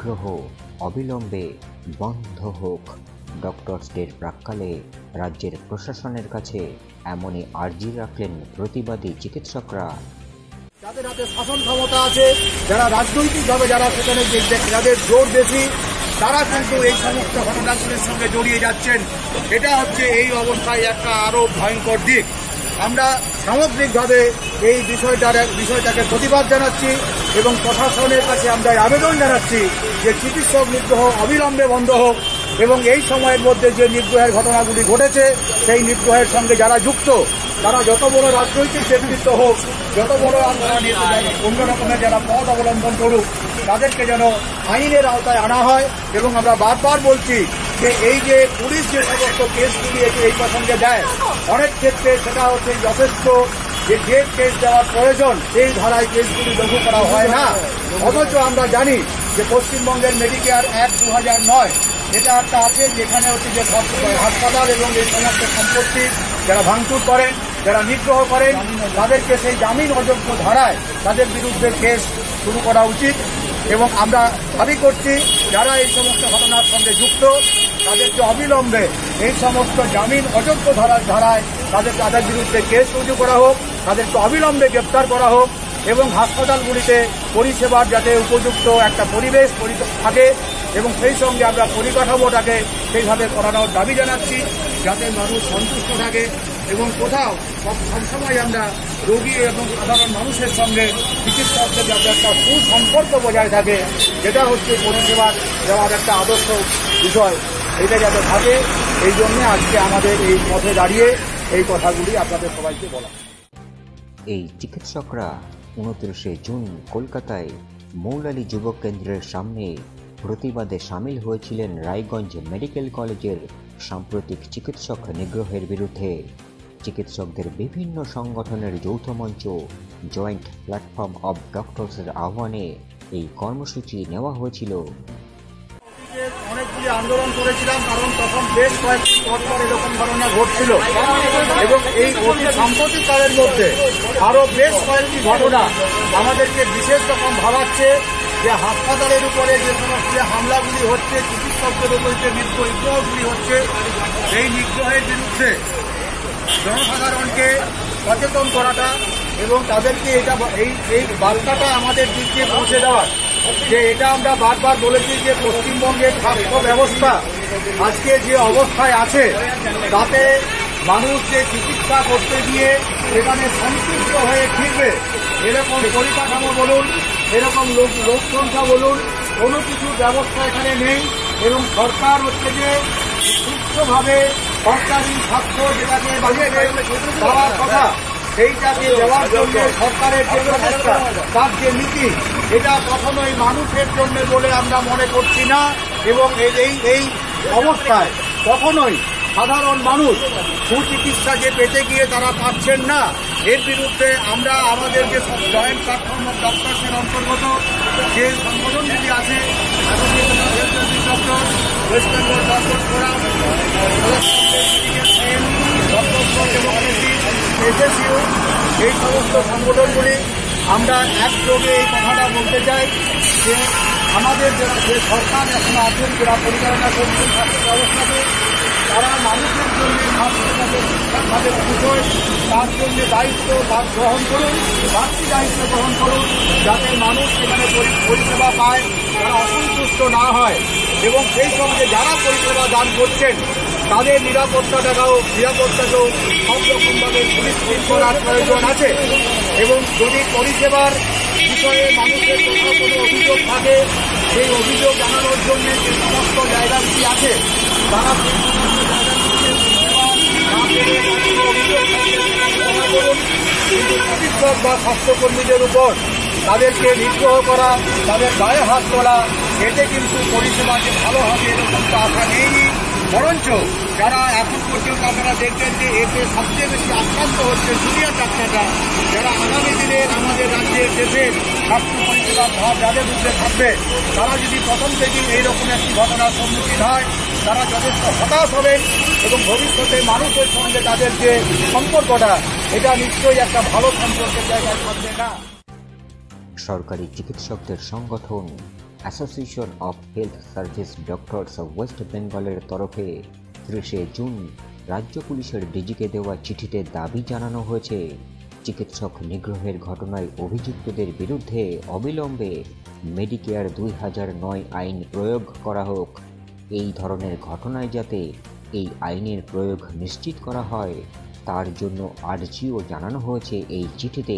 নিগ্রহ অবিলম্বে বন্ধ হোক। ডক্টরসদের প্রাক্কালে রাজ্যের প্রশাসনের কাছে এমনই আর্জি রাখলেন প্রতিবাদী চিকিৎসকরা। যাদের হাতে শাসন ক্ষমতা আছে, যারা রাজনৈতিকভাবে যারা সেখানে যাদের জোর বেশি, তারা কিন্তু এই সমস্ত ঘটনাগুলির সঙ্গে জড়িয়ে যাচ্ছেন। এটা হচ্ছে এই অবস্থায় একটা আরো ভয়ঙ্কর দিক। আমরা সামগ্রিকভাবে এই বিষয়টাকে প্রতিবাদ জানাচ্ছি এবং প্রশাসনের কাছে আমরা আবেদন জানাচ্ছি যে চিকিৎসক নিগ্রহ অবিলম্বে বন্ধ হোক এবং এই সময়ের মধ্যে যে নিগ্রহের ঘটনাগুলি ঘটেছে সেই নিগ্রহের সঙ্গে যারা যুক্ত, তারা যত বড় রাজনৈতিক ব্যক্তিত্ব হোক, যত বড় অন্য রকমের যারা পথ অবলম্বন করুক, তাদেরকে যেন আইনের আওতায় আনা হয়। এবং আমরা বারবার বলছি যে এই যে পুলিশ যে সমস্ত কেসগুলি এই প্রসঙ্গে দেয়, অনেক ক্ষেত্রে সেটা হচ্ছে যথেষ্ট যে কেস দেওয়ার প্রয়োজন সেই ধারায় কেসগুলি লঘু করা হয় না। অথচ আমরা জানি যে পশ্চিমবঙ্গের মেডিকেয়ার অ্যাক্ট 2009 এটা একটা আছে, যেখানে হচ্ছে যে হাসপাতাল এবং এই সমস্ত সম্পত্তি যারা ভাঙচুর করেন, যারা নিগ্রহ করেন, তাদেরকে সেই জামিন অযোগ্য ধারায় তাদের বিরুদ্ধে কেস শুরু করা উচিত। এবং আমরা দাবি করছি যারা এই সমস্ত ঘটনার সঙ্গে যুক্ত, তাদেরকে অবিলম্বে এই সমস্ত জামিন অযোগ্য ধারায় তাদের বিরুদ্ধে কেস রুজু করা হোক, তাদেরকে অবিলম্বে গ্রেপ্তার করা হোক এবং হাসপাতালগুলিতে পরিষেবার যাতে উপযুক্ত একটা পরিবেশ থাকে এবং সেই সঙ্গে আমরা পরিকাঠামোটাকে সেইভাবে করানোর দাবি জানাচ্ছি, যাতে মানুষ সন্তুষ্ট থাকে এবং কোথাও সবসময় আমরা রোগী এবং সাধারণ মানুষের সঙ্গে চিকিৎসকদের যাতে একটা সুসম্পর্ক বজায় থাকে, যেটা হচ্ছে পরিষেবা দেওয়ার একটা আদর্শ বিষয়, এটা যাতে থাকে। এই জন্যে আজকে আমাদের এই পথে দাঁড়িয়ে এই কথাগুলি আপনাদের সবাইকে বলা। এই চিকিৎসকরা 29শে জুন কলকাতায় মৌলালী যুবক কেন্দ্রের সামনে প্রতিবাদে সামিল হয়েছিলেন রায়গঞ্জ মেডিকেল কলেজের সাম্প্রতিক চিকিৎসক নিগ্রহের বিরুদ্ধে। চিকিৎসকদের বিভিন্ন সংগঠনের যৌথ মঞ্চ জয়েন্ট প্ল্যাটফর্ম অব ডক্টরসের আহ্বানে এই কর্মসূচি নেওয়া হয়েছিল। অনেকগুলি আন্দোলন করেছিলাম, কারণ তখন বেশ কয়েকটি পরপর এরকম ঘটনা ঘটছিল এবং এই অতি সাম্প্রতিককালের মধ্যে আরো বেশ কয়েকটি ঘটনা আমাদেরকে বিশেষ রকম ভাবাচ্ছে যে হাসপাতালের উপরে যে সমস্ত হামলাগুলি হচ্ছে, চিকিৎসকদের উপরে যে নিগ্রহগুলি হচ্ছে, এই নিগ্রহের বিরুদ্ধে জনসাধারণকে সচেতন করাটা এবং তাদেরকে এই বার্তাটা আমাদের দিক দিয়ে পৌঁছে দেওয়ার, যে এটা আমরা বারবার বলেছি যে পশ্চিমবঙ্গের স্বাস্থ্য ব্যবস্থা আজকে যে অবস্থায় আছে, তাতে মানুষ যে চিকিৎসা করতে গিয়ে সেখানে সন্তুষ্ট হয়ে ফিরবে এরকম পরিকাঠামো বলুন, এরকম লোক সংখ্যা বলুন, কোনো কিছু ব্যবস্থা এখানে নেই। এবং সরকার হচ্ছে যে সুস্থভাবে সরকারি স্বাস্থ্য যেটাকে দেওয়ার কথা, সেইটাকে দেওয়ার জন্য সরকারের যে ব্যবস্থা, তার যে নীতি, এটা কখনোই মানুষের জন্য বলে আমরা মনে করছি না। এবং এই অবস্থায় কখনোই সাধারণ মানুষ সুচিকিৎসা যে পেতে গিয়ে তারা পাচ্ছেন না, এর বিরুদ্ধে আমরা আমাদের যে জয়েন্ট প্ল্যাটফর্ম অফ ডক্টরসের অন্তর্গত যে সংগঠনগুলি আছে, ওয়েস্ট বেঙ্গল ডক্টর ফোরাম, এসএসইউ, এই সমস্ত সংগঠনগুলি আমরা একযোগে এই কথাটা বলতে চাই যে আমাদের যে সরকার এখন আছেন, যারা পরিচালনা করছেন স্বাস্থ্য ব্যবস্থাকে, তারা মানুষের জন্য স্বাস্থ্যের বিষয় তার জন্য দায়িত্ব গ্রহণ করুন, বাড়তি দায়িত্ব গ্রহণ করুন, যাতে মানুষ সেখানে পরিষেবা পায়, তারা অসন্তুষ্ট না হয় এবং সেই সঙ্গে যারা পরিষেবা দান করছেন তাদের নিরাপত্তাকেও সব রকমভাবে সুনিশ্চিত করার প্রয়োজন আছে। এবং যদি পরিষেবার বিষয়ে মানুষের কোথাও কোনো অভিযোগ থাকে, সেই অভিযোগ জানানোর জন্য যে সমস্ত জায়গাগুলি আছে, তারা সেই সমস্ত জায়গাগুলিতে কিন্তু চিকিৎসক বা স্বাস্থ্যকর্মীদের উপর তাদেরকে নিগ্রহ করা, তাদের গায়ে হাত তোলা, এতে কিন্তু পরিষেবা যে ভালো হবে এরকম তো আশা নেই। বরঞ্চ যারা এখন পর্যন্ত আপনারা দেখবেন যে এতে সবচেয়ে বেশি আক্রান্ত হচ্ছে জুনিয়র ডাক্তাররা, যারা আগামী দিনের আমাদের রাজ্যের দেশের স্বাস্থ্য পরিষেবার ভার যাদের মধ্যে থাকবে, তারা যদি প্রথম থেকেই এইরকম একটি ঘটনার সম্মুখীন হয়, তারা যথেষ্ট হতাশ হবেন এবং ভবিষ্যতে মানুষের সঙ্গে তাদের যে সম্পর্কটা, এটা নিশ্চয়ই একটা ভালো সম্পর্কের জায়গায় থাকবে না। সরকারি চিকিৎসকদের সংগঠন association of health service doctors West বেঙ্গলের তরফে 30 জুন রাজ্য পুলিশের ডিজিকে দেওয়া চিঠিতে দাবি জানানো হয়েছে চিকিৎসক নিগ্রহের ঘটনায় অভিযুক্তদের বিরুদ্ধে অবিলম্বে মেডিকেয়ার 2009 আইন প্রয়োগ করা হোক। এই ধরনের ঘটনায় যাতে এই আইনের প্রয়োগ নিশ্চিত করা হয় তার জন্য আর্জিও জানানো হয়েছে এই চিঠিতে।